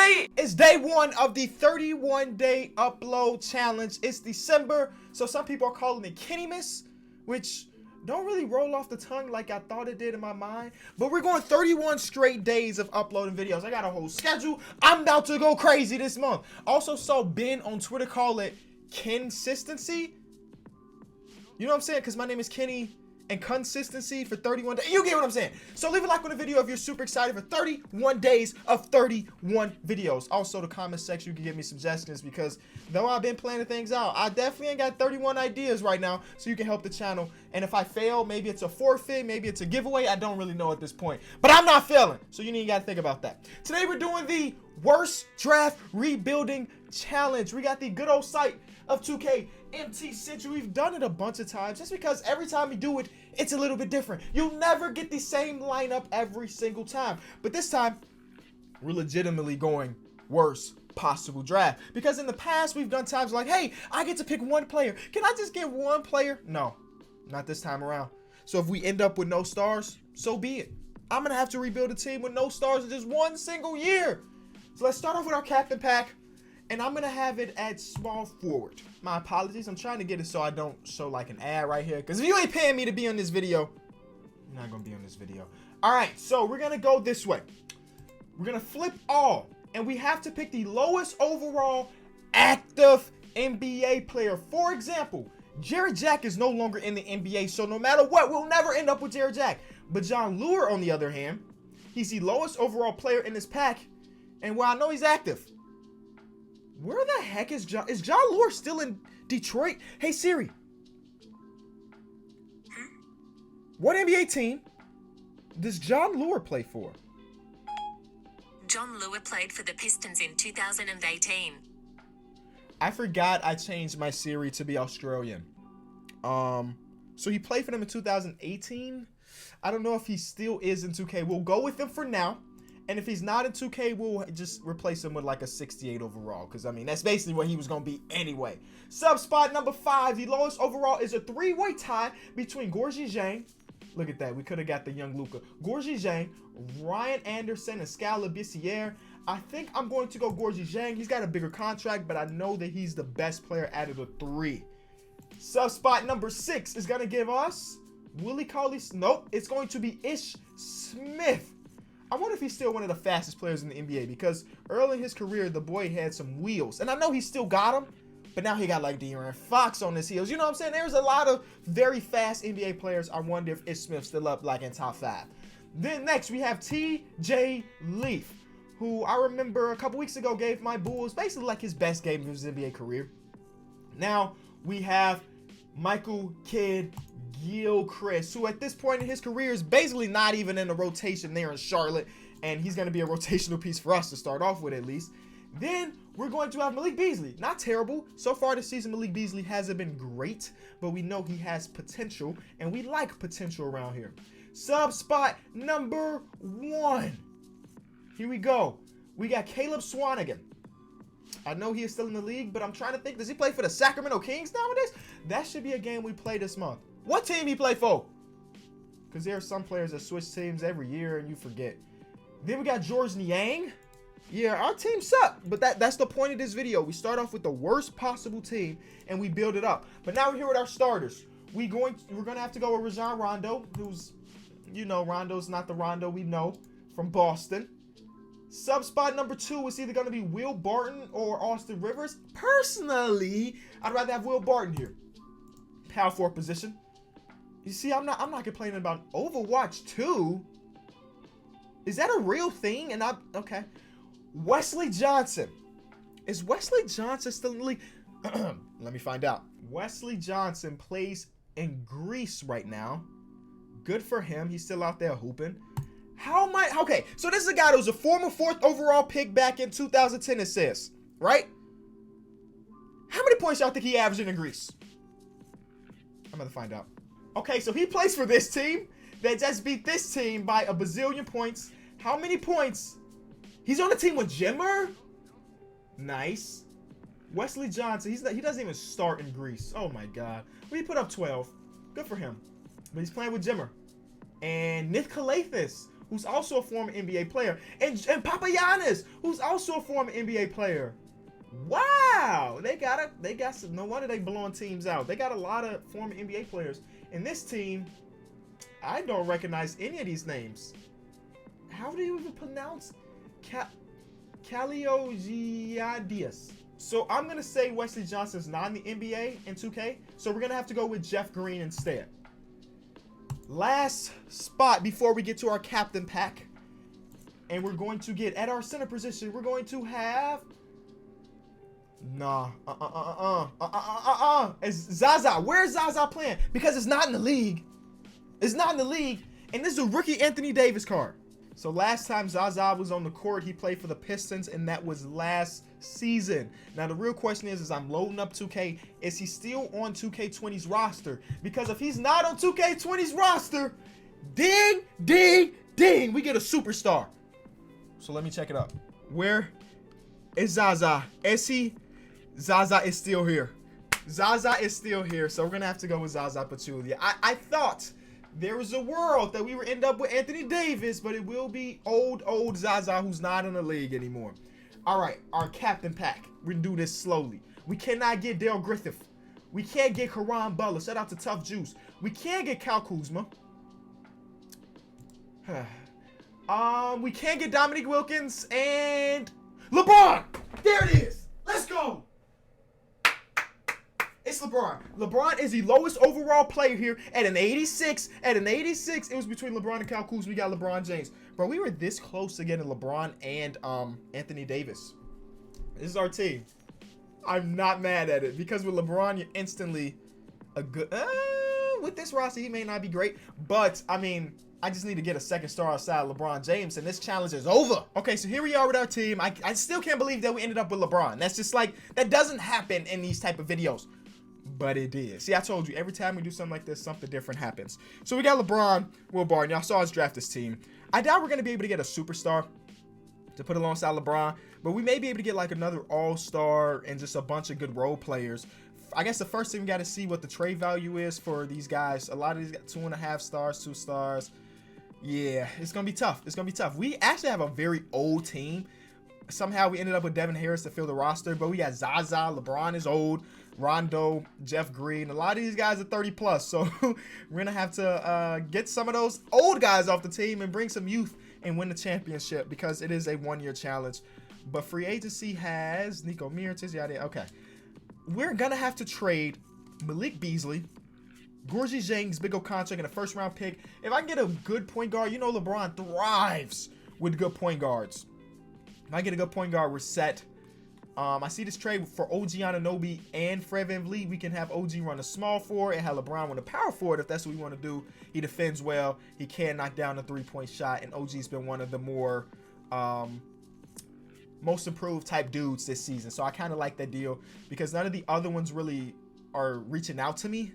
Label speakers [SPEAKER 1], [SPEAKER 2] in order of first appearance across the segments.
[SPEAKER 1] Today is day one of the 31-day upload challenge. It's December, so some people are calling it Kennymas, which don't really roll off the tongue like I thought it did in my mind. But we're going 31 straight days of uploading videos. I got a whole schedule. I'm about to go crazy this month. Also saw Ben on Twitter call it consistency. You know what I'm saying? Because my name is Kenny. And consistency for 31 days. You get what I'm saying. So leave a like on the video if you're super excited for 31 days of 31 videos. Also, the comment section, you can give me suggestions because though I've been planning things out, I definitely ain't got 31 ideas right now. So you can help the channel. And if I fail, maybe it's a forfeit, maybe it's a giveaway. I don't really know at this point. But I'm not failing. So you need to think about that. Today we're doing the worst draft rebuilding challenge. We got the good old site of 2K MT Century. We've done it a bunch of times just because every time we do it, it's a little bit different. You'll never get the same lineup every single time. But this time, we're legitimately going worst possible draft. Because in the past, we've done times like, hey, I get to pick one player. Can I just get one player? No, not this time around. So if we end up with no stars, so be it. I'm going to have to rebuild a team with no stars in just one single year. So let's start off with our captain pack. And I'm going to have it at small forward. My apologies. I'm trying to get it so I don't show like an ad right here. Because if you ain't paying me to be on this video, you're not going to be on this video. All right. So we're going to go this way. We're going to flip all. And we have to pick the lowest overall active NBA player. For example, Jared Jack is no longer in the NBA. So no matter what, we'll never end up with Jared Jack. But John Lure, on the other hand, he's the lowest overall player in this pack. And well, I know he's active. Where the heck is John? Is John Lure still in Detroit? Hey Siri. What NBA team does John Lure play for?
[SPEAKER 2] John Lure played for the Pistons in 2018.
[SPEAKER 1] I forgot I changed my Siri to be Australian. So he played for them in 2018. I don't know if he still is in 2K. We'll go with him for now. And if he's not in 2K, we'll just replace him with like a 68 overall. Because, I mean, that's basically what he was going to be anyway. Sub spot number 5. The lowest overall is a three-way tie between Gorgie Jang. Look at that. We could have got the young Luka. Gorgie Jang, Ryan Anderson, and Scala Bissiere. I think I'm going to go Gorgie Jang. He's got a bigger contract, but I know that he's the best player out of the three. Sub spot number 6 is going to give us Willie Cauley. Nope. It's going to be Ish Smith. I wonder if he's still one of the fastest players in the NBA because early in his career, the boy had some wheels. And I know he still got them, but now he got like De'Aaron Fox on his heels. You know what I'm saying? There's a lot of very fast NBA players. I wonder if Ish Smith's still up like in top 5. Then next, we have TJ Leaf, who I remember a couple weeks ago gave my Bulls basically like his best game of his NBA career. Now, we have Michael Kidd Gilchrist, who at this point in his career is basically not even in the rotation there in Charlotte, and he's going to be a rotational piece for us to start off with at least. Then we're going to have Malik Beasley. Not terrible. So far this season, Malik Beasley hasn't been great, but we know he has potential, and we like potential around here. Sub spot number 1. Here we go. We got Caleb Swanigan. I know he is still in the league, but I'm trying to think, does he play for the Sacramento Kings nowadays? That should be a game we play this month. What team he play for? Because there are some players that switch teams every year and you forget. Then we got George Niang. Yeah, our team sucked, but that's the point of this video. We start off with the worst possible team and we build it up. But now we're here with our starters. We're gonna have to go with Rajon Rondo, who's, you know, Rondo's not the Rondo we know from Boston. Sub spot number 2 is either gonna be Will Barton or Austin Rivers. Personally, I'd rather have Will Barton here. Power forward position. You see, I'm not complaining about Overwatch 2. Is that a real thing? And okay. Wesley Johnson. Is Wesley Johnson still in the league? Let me find out. Wesley Johnson plays in Greece right now. Good for him. He's still out there hooping. How am I? Okay, so this is a guy that was a former 4th overall pick back in 2010, it says, right? How many points y'all think he averaged in Greece? I'm going to find out. Okay, so he plays for this team that just beat this team by a bazillion points. How many points? He's on the team with Jimmer? Nice. Wesley Johnson, he doesn't even start in Greece. Oh my God. Well, he put up 12. Good for him. But he's playing with Jimmer. And Nick Calathis who's also a former NBA player, and Papagiannis, who's also a former NBA player. Wow, they got some. No wonder they blowing teams out. They got a lot of former NBA players. In this team, I don't recognize any of these names. How do you even pronounce Kaliogiadias? So I'm gonna say Wesley Johnson's not in the NBA in 2K. So we're gonna have to go with Jeff Green instead. Last spot before we get to our captain pack, and we're going to get at our center position. We're going to have It's Zaza. Where's Zaza playing? Because it's not in the league. It's not in the league, and this is a rookie Anthony Davis card. So last time Zaza was on the court, he played for the Pistons, and that was last season. Now the real question is I'm loading up 2K. Is he still on 2K20's roster? Because if he's not on 2K20's roster, ding, ding, ding, we get a superstar. So let me check it out. Where is Zaza? Is he? Zaza is still here. Zaza is still here. So we're gonna have to go with Zaza Pachulia. I thought there was a world that we would end up with Anthony Davis, but it will be old Zaza, who's not in the league anymore. All right, our captain pack. We're gonna do this slowly. We cannot get Dale Griffith. We can't get Karan Butler. Shout out to Tough Juice. We can't get Kyle Kuzma. We can't get Dominique Wilkins and LeBron. There it is. Let's go. It's LeBron. LeBron is the lowest overall player here at an 86. At an 86, it was between LeBron and Kyle Kuzma. We got LeBron James. Bro, we were this close to getting LeBron and Anthony Davis. This is our team. I'm not mad at it because with LeBron, you're instantly a good... with this roster, he may not be great, but, I mean, I just need to get a second star outside LeBron James, and this challenge is over. Okay, so here we are with our team. I still can't believe that we ended up with LeBron. That's just like, that doesn't happen in these type of videos. But it did. See, I told you, every time we do something like this, something different happens. So we got LeBron, Will Barton. Y'all saw us draft this team. I doubt we're going to be able to get a superstar to put alongside LeBron, but we may be able to get like another all-star and just a bunch of good role players. I guess the first thing we got to see what the trade value is for these guys. A lot of these got 2.5 stars, 2 stars. Yeah, it's going to be tough. It's going to be tough. We actually have a very old team. Somehow we ended up with Devin Harris to fill the roster, but we got Zaza, LeBron is old, Rondo, Jeff Green. A lot of these guys are 30 plus, so we're going to have to get some of those old guys off the team and bring some youth and win the championship because it is a one-year challenge. But free agency has Nico Mirotic, yada. Okay. We're going to have to trade Malik Beasley, Gorgie James, big old contract, and a first-round pick. If I can get a good point guard, you know LeBron thrives with good point guards. If I get a good point guard, we're set. I see this trade for OG Anunoby and Fred VanVleet. We can have OG run a small forward and have LeBron run a power forward if that's what we want to do. He defends well. He can knock down a three-point shot, and OG's been one of the more most improved type dudes this season. So I kind of like that deal because none of the other ones really are reaching out to me.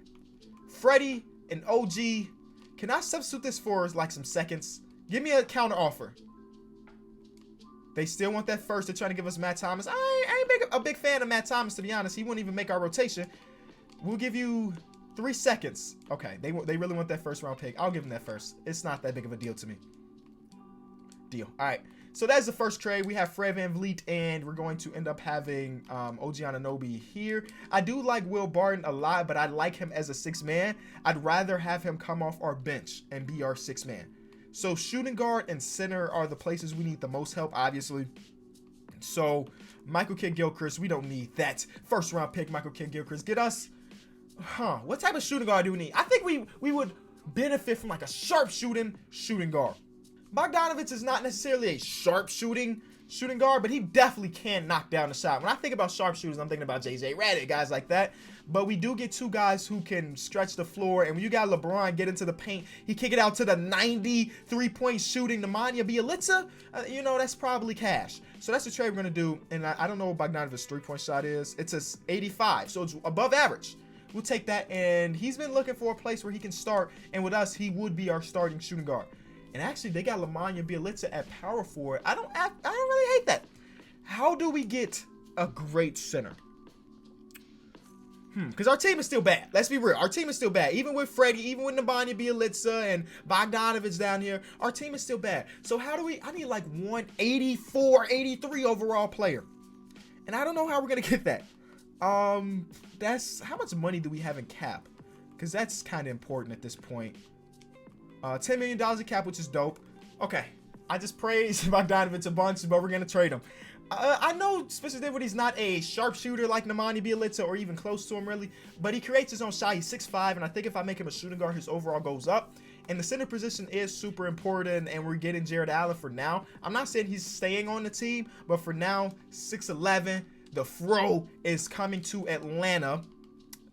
[SPEAKER 1] Freddie and OG, can I substitute this for like some seconds? Give me a counter offer. They still want that first. They're trying to give us Matt Thomas. I ain't a big fan of Matt Thomas, to be honest. He wouldn't even make our rotation. We'll give you 3 seconds. Okay, they really want that first round pick. I'll give them that first. It's not that big of a deal to me. Deal. All right. So that's the first trade. We have Fred VanVleet, and we're going to end up having OG Anunoby here. I do like Will Barton a lot, but I like him as a 6-man. I'd rather have him come off our bench and be our 6-man. So shooting guard and center are the places we need the most help, obviously. So Michael Kidd-Gilchrist, we don't need that first round pick. Michael Kidd-Gilchrist, get us, what type of shooting guard do we need? I think we would benefit from like a sharp shooting guard. Bogdanovich is not necessarily a sharp shooting guard, but he definitely can knock down the shot. When I think about sharp shooters, I'm thinking about JJ Redick, guys like that. But we do get 2 guys who can stretch the floor. And when you got LeBron get into the paint, he kick it out to the 93-point shooting Nemanja Bjelica. You know, that's probably cash. So that's the trade we're going to do. And I don't know what Bogdanovich's 3-point shot is. It's a 85, so it's above average. We'll take that. And he's been looking for a place where he can start. And with us, he would be our starting shooting guard. And actually, they got Nemanja Bjelica at power forward. I don't really hate that. How do we get a great center? Because our team is still bad. Let's be real. Our team is still bad. Even with Freddie, even with Nemanja Bjelica and Bogdanovic down here, our team is still bad. So how do we... I need like 184, 83 overall player. And I don't know how we're going to get that. That's... How much money do we have in cap? Because that's kind of important at this point. $10 million in cap, which is dope. Okay. I just praised Bogdanovic a bunch, but we're going to trade him. I know Spencer Dinwiddie's not a sharpshooter like Nemanja Bjelica or even close to him, really, but he creates his own shot. He's 6'5", and I think if I make him a shooting guard, his overall goes up. And the center position is super important, and we're getting Jared Allen for now. I'm not saying he's staying on the team, but for now, 6'11", the Fro is coming to Atlanta.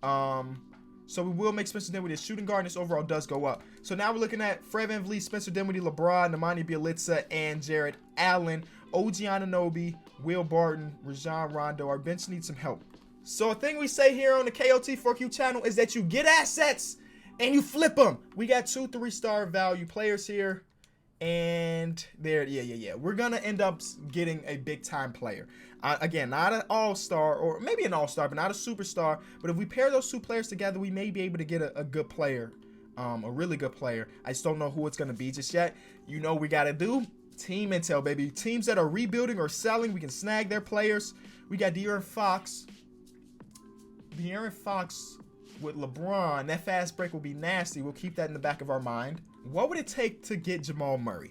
[SPEAKER 1] So we will make Spencer Dinwiddie a shooting guard, and his overall does go up. So now we're looking at Fred VanVleet, Spencer Dinwiddie, LeBron, Nemanja Bjelica, and Jared Allen. OG Anunoby, Will Barton, Rajon Rondo. Our bench needs some help. So a thing we say here on the KOT4Q channel is that you get assets and you flip them. We got 2 3-star value players here. And there, yeah. We're going to end up getting a big-time player. Again, not an all-star, or maybe an all-star, but not a superstar. But if we pair those 2 players together, we may be able to get a good player, a really good player. I just don't know who it's going to be just yet. You know what we got to do? Team intel, baby. Teams that are rebuilding or selling, we can snag their players. We got De'Aaron Fox. De'Aaron Fox with LeBron. That fast break will be nasty. We'll keep that in the back of our mind. What would it take to get Jamal Murray?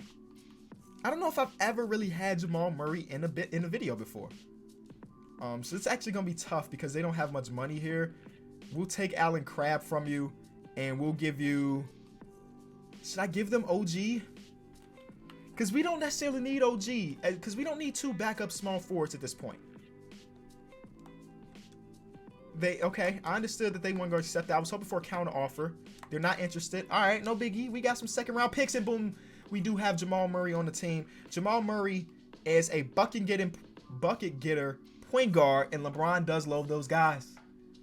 [SPEAKER 1] I don't know if I've ever really had Jamal Murray in a video before. So it's actually gonna be tough because they don't have much money here. We'll take Allen Crabbe from you, and we'll give you. Should I give them OG? Because we don't necessarily need OG. Because we don't need 2 backup small forwards at this point. Okay, I understood that they weren't going to accept that. I was hoping for a counter offer. They're not interested. All right, no biggie. We got some second-round picks, and boom, we do have Jamal Murray on the team. Jamal Murray is a bucket getter, point guard, and LeBron does love those guys.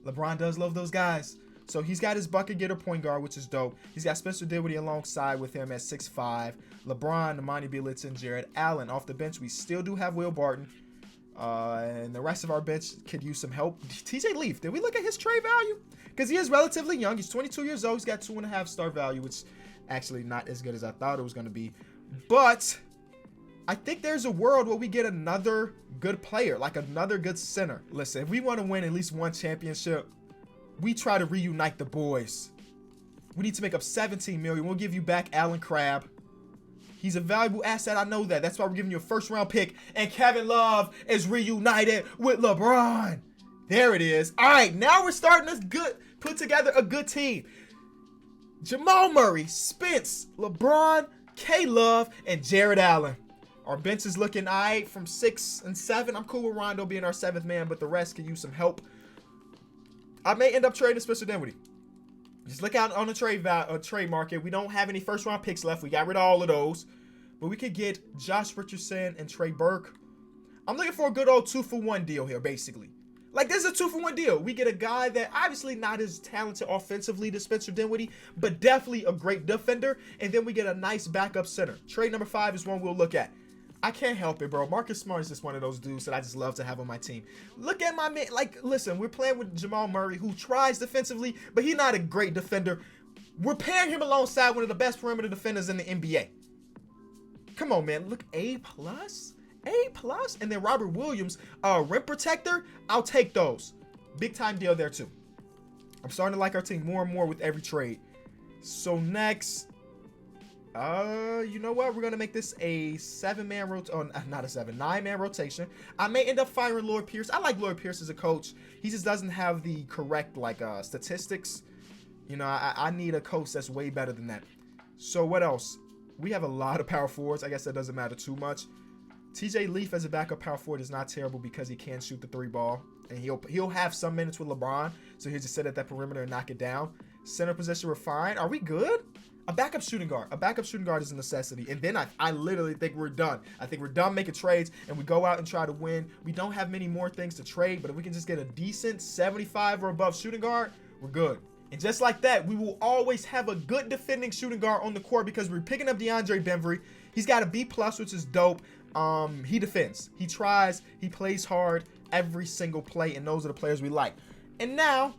[SPEAKER 1] LeBron does love those guys. So he's got his bucket getter point guard, which is dope. He's got Spencer Dinwiddie alongside with him at 6'5". LeBron, Nemanja Bjelica, and Jared Allen. Off the bench, we still do have Will Barton. And the rest of our bench could use some help. TJ Leaf, did we look at his trade value? Because he is relatively young. He's 22 years old. He's got 2.5-star value, which actually not as good as I thought it was going to be. But I think there's a world where we get another good player, like another good center. Listen, if we want to win at least one championship, we try to reunite the boys. We need to make up $17 million. We'll give you back Allen Crabbe. He's a valuable asset. I know that. That's why we're giving you a first-round pick. And Kevin Love is reunited with LeBron. There it is. All right, now we're starting to put together a good team. Jamal Murray, Spence, LeBron, K-Love, and Jared Allen. Our bench is looking all right from 6 and 7. I'm cool with Rondo being our 7th man, but the rest could use some help. I may end up trading Spencer Dinwiddie. Just look out on the trade market. We don't have any first-round picks left. We got rid of all of those. But we could get Josh Richardson and Trey Burke. I'm looking for a good old 2-for-1 deal here, basically. Like, this is a 2-for-1 deal. We get a guy that obviously not as talented offensively as Spencer Dinwiddie, but definitely a great defender. And then we get a nice backup center. Trade number 5 is one we'll look at. I can't help it, bro. Marcus Smart is just one of those dudes that I just love to have on my team. Look at my man. Like, listen, we're playing with Jamal Murray, who tries defensively, but he's not a great defender. We're pairing him alongside one of the best perimeter defenders in the NBA. Come on, man. Look, A+? A+? And then Robert Williams, rim protector. I'll take those. Big time deal there, too. I'm starting to like our team more and more with every trade. So next... you know what? We're going to make this a 7-man rotation. Oh, not a 9-man rotation. I may end up firing Lloyd Pierce. I like Lloyd Pierce as a coach. He just doesn't have the correct, statistics. You know, I need a coach that's way better than that. So what else? We have a lot of power forwards. I guess that doesn't matter too much. TJ Leaf as a backup power forward is not terrible because he can shoot the 3-ball. And he'll have some minutes with LeBron. So he'll just sit at that perimeter and knock it down. Center position, we're fine. Are we good? A backup shooting guard. A backup shooting guard is a necessity. And then I literally think we're done. I think we're done making trades, and we go out and try to win. We don't have many more things to trade, but if we can just get a decent 75 or above shooting guard, we're good. And just like that, we will always have a good defending shooting guard on the court because we're picking up DeAndre Bembry. He's got a B+, which is dope. He defends. He tries. He plays hard every single play, and those are the players we like. And now,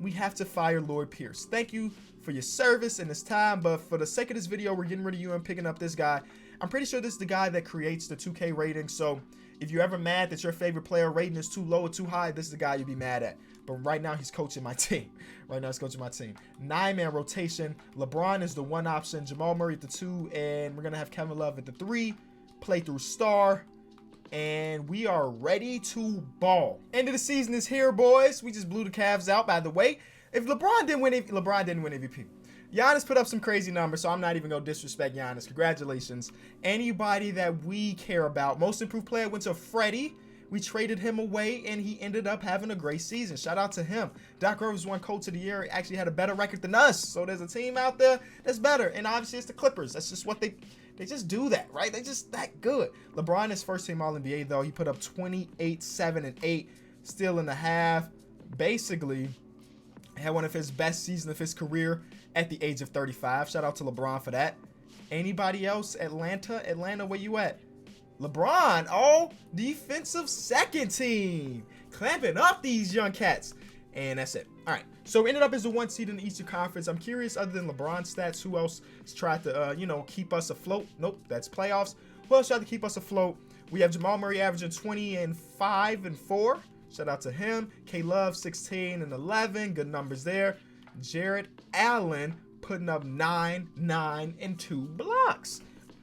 [SPEAKER 1] we have to fire Lloyd Pierce. Thank you for your service and this time, but for the sake of this video, we're getting rid of you and picking up this guy. I'm pretty sure this is the guy that creates the 2K rating, so if you're ever mad that your favorite player rating is too low or too high, this is the guy you'd be mad at. But right now, he's coaching my team. Right now, he's coaching my team. 9-man rotation. LeBron is the 1 option. Jamal Murray at the 2. And we're going to have Kevin Love at the 3. Playthrough star. And we are ready to ball. End of the season is here, boys. We just blew the Cavs out, by the way. If LeBron didn't win, MVP. Giannis put up some crazy numbers, so I'm not even going to disrespect Giannis. Congratulations. Anybody that we care about. Most improved player went to Freddie. We traded him away, and he ended up having a great season. Shout out to him. Doc Rivers won Coach of the Year. He actually had a better record than us. So there's a team out there that's better. And obviously, it's the Clippers. That's just what they just do that, right? They just that good. LeBron is first team All-NBA, though. He put up 28, 7, and 8. Still in the half. Basically, had one of his best seasons of his career at the age of 35. Shout out to LeBron for that. Anybody else? Atlanta, where you at? LeBron, all defensive second team. Clamping up these young cats. And that's it. All right. So we ended up as the 1 seed in the Eastern Conference. I'm curious, other than LeBron stats, who else has tried to, keep us afloat? Nope, that's playoffs. Who else tried to keep us afloat? We have Jamal Murray averaging 20 and 5 and 4. Shout out to him. K Love 16 and 11. Good numbers there. Jared Allen putting up 9, 9, and 2 blocks.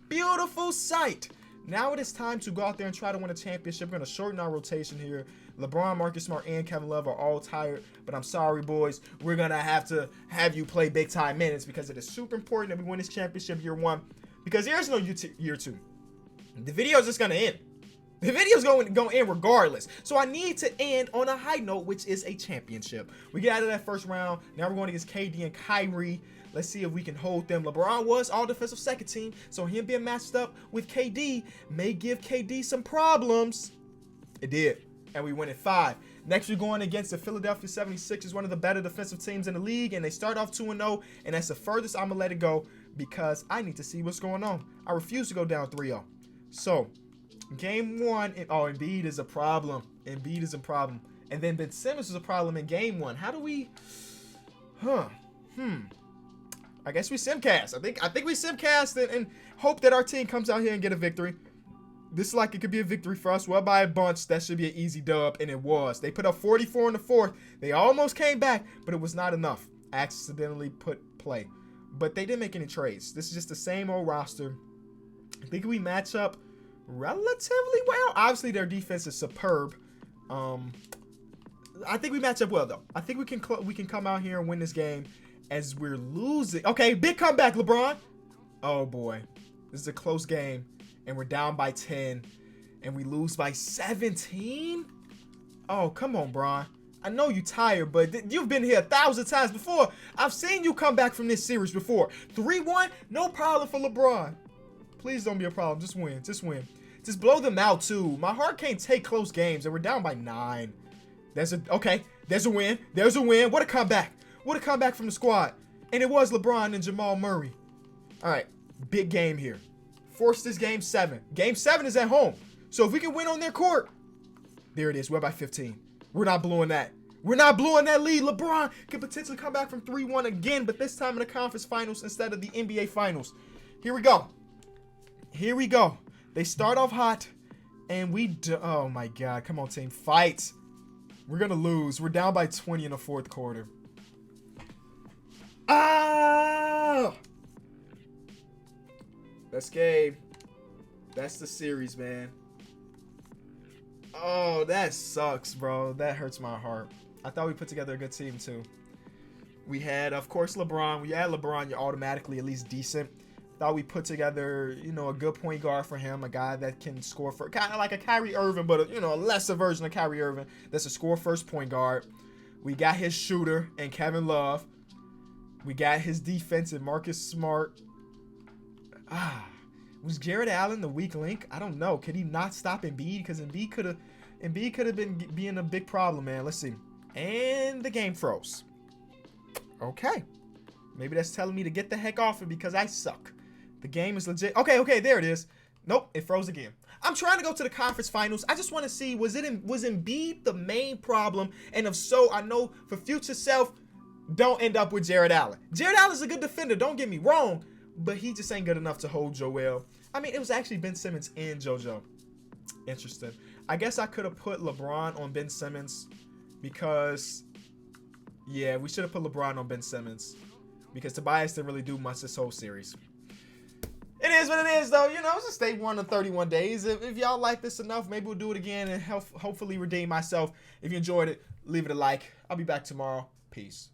[SPEAKER 1] Beautiful sight. Now it is time to go out there and try to win a championship. We're going to shorten our rotation here. LeBron, Marcus Smart, and Kevin Love are all tired. But I'm sorry, boys. We're going to have you play big-time minutes because it is super important that we win this championship year 1. Because there's no year 2. The video is just going to end. The video's going to end regardless. So I need to end on a high note, which is a championship. We get out of that first round. Now we're going against KD and Kyrie. Let's see if we can hold them. LeBron was all defensive second team, so him being matched up with KD may give KD some problems. It did, and we win at 5. Next, we're going against the Philadelphia 76ers, one of the better defensive teams in the league, and they start off 2-0, and that's the furthest I'm going to let it go because I need to see what's going on. I refuse to go down 3-0. So, game 1, Embiid is a problem. Embiid is a problem. And then Ben Simmons is a problem in game 1. How do we... I guess we simcast. I think we simcast and hope that our team comes out here and get a victory. This is like it could be a victory for us. Well, by a bunch, that should be an easy dub, and it was. They put up 44 in the 4th. They almost came back, but it was not enough. Accidentally put play. But they didn't make any trades. This is just the same old roster. I think we match up relatively well. Obviously, their defense is superb. I think we match up well, though. I think we can come out here and win this game. As we're losing. Okay, big comeback, LeBron. Oh, boy. This is a close game. And we're down by 10. And we lose by 17? Oh, come on, Bron. I know you're tired, but you've been here 1,000 times before. I've seen you come back from this series before. 3-1, no problem for LeBron. Please don't be a problem. Just win. Just win. Just blow them out, too. My heart can't take close games. And we're down by 9. Okay, there's a win. There's a win. What a comeback. What a comeback from the squad. And it was LeBron and Jamal Murray. All right, big game here. Force this game 7. Game 7 is at home. So if we can win on their court, there it is. We're by 15. We're not blowing that. We're not blowing that lead. LeBron could potentially come back from 3-1 again, but this time in the conference finals instead of the NBA finals. Here we go. Here we go. They start off hot, and oh my God. Come on, team. Fight. We're going to lose. We're down by 20 in the 4th quarter. Ah! That's game. That's the series, man. Oh, that sucks, bro. That hurts my heart. I thought we put together a good team, too. We had, of course, LeBron. We add LeBron, you're automatically at least decent. Thought we put together, a good point guard for him. A guy that can score for, kind of like a Kyrie Irving, but, a lesser version of Kyrie Irving. That's a score first point guard. We got his shooter and Kevin Love. We got his defense and Marcus Smart. Was Jared Allen the weak link? I don't know. Could he not stop Embiid? Because Embiid could have been being a big problem, man. Let's see. And the game froze. Okay. Maybe that's telling me to get the heck off it because I suck. The game is legit. Okay, there it is. Nope, it froze again. I'm trying to go to the conference finals. I just want to see, was Embiid the main problem? And if so, I know for future self, don't end up with Jared Allen. Jared Allen's a good defender, don't get me wrong, but he just ain't good enough to hold Joel. I mean, it was actually Ben Simmons and JoJo. Interesting. I guess I could have put LeBron on Ben Simmons because, yeah, we should have put LeBron on Ben Simmons because Tobias didn't really do much this whole series. It is what it is, though. You know, it's just day 1 of 31 days. If y'all like this enough, maybe we'll do it again and hopefully redeem myself. If you enjoyed it, leave it a like. I'll be back tomorrow. Peace.